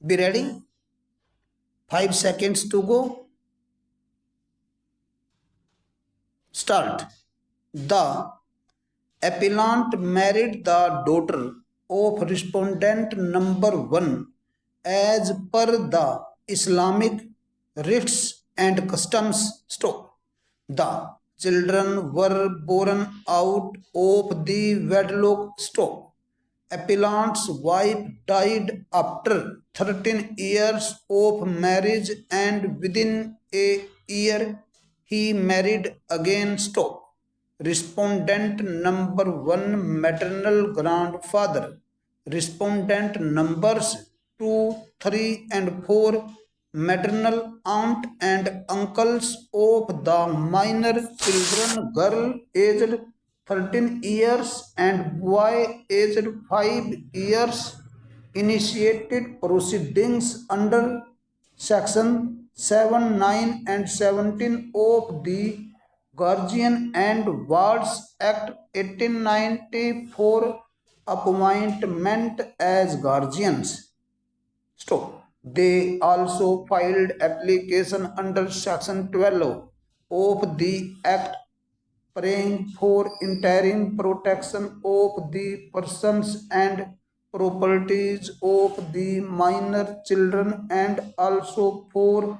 Be ready. 5 seconds to go. Start. The appellant married the daughter of respondent number 1 as per the Islamic rites and customs. Stop. The children were born out of the wedlock. Stop. Appellant's wife died after 13 years of marriage and within a year he married again. Stop. Respondent number 1 maternal grandfather. Respondent numbers 2, 3 and 4 maternal aunt and uncles of the minor children, girl aged 13 years and boy aged 5 years, initiated proceedings under section 7, 9 and 17 of the Guardian and Wards Act 1894 appointment as guardians. Stop. They also filed application under section 12 of the Act praying for interim protection of the persons and properties of the minor children and also for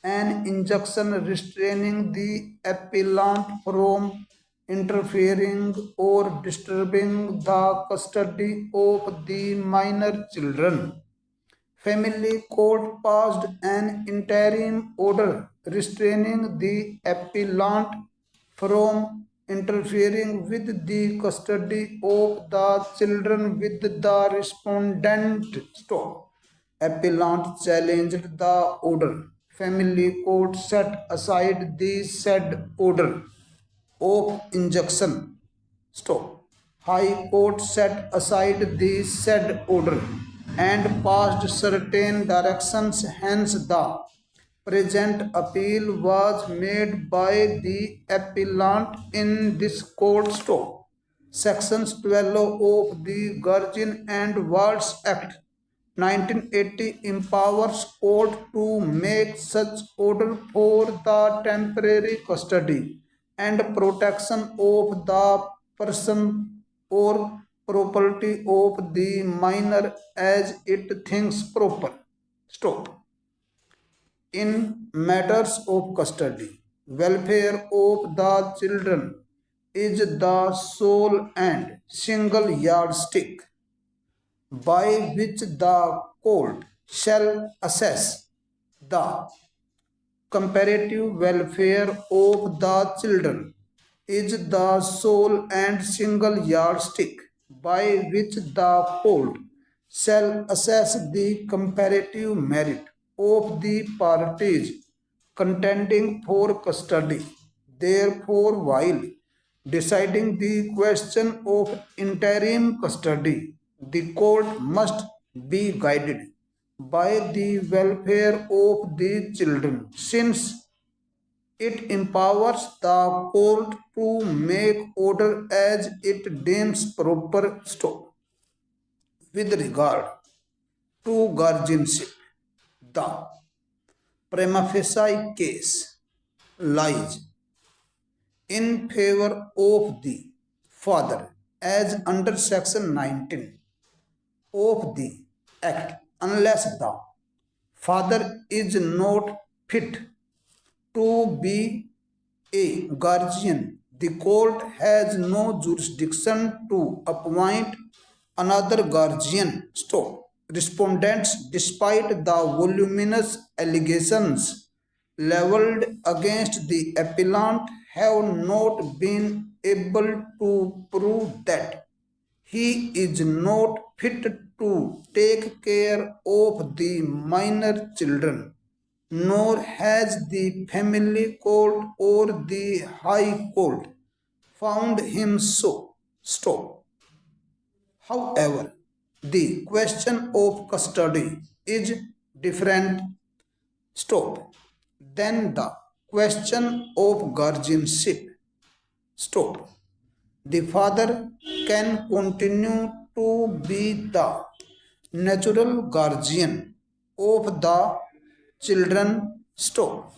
an injunction restraining the appellant from interfering or disturbing the custody of the minor children. Family court passed an interim order restraining the appellant from interfering with the custody of the children with the respondent. Stop. Appellant challenged the order. Family court set aside the said order of injunction. Stop. High Court set aside the said order and passed certain directions. Hence, the present appeal was made by the appellant in this court. Stop. Sections 12 of the Guardian and Wards Act 1980 empowers court to make such order for the temporary custody and protection of the person or property of the minor as it thinks proper. Stop. In matters of custody, welfare of the children is the sole and single yardstick by which the court shall assess the comparative welfare of the children is the sole and single yardstick by which the court shall assess the comparative merit of the parties contending for custody. Therefore, while deciding the question of interim custody, the court must be guided by the welfare of the children, since it empowers the court to make order as it deems proper. Stop. With regard to guardianship, the prima facie case lies in favor of the father as under section 19 of the act unless the father is not fit to be a guardian. The court has no jurisdiction to appoint another guardian. Stop. Respondents, despite the voluminous allegations leveled against the appellant, have not been able to prove that he is not fit to take care of the minor children, nor has the family court or the high court found him so. Stop. However, the question of custody is different. Stop. Then the question of guardianship. Stop. The father can continue to be the natural guardian of the children stop.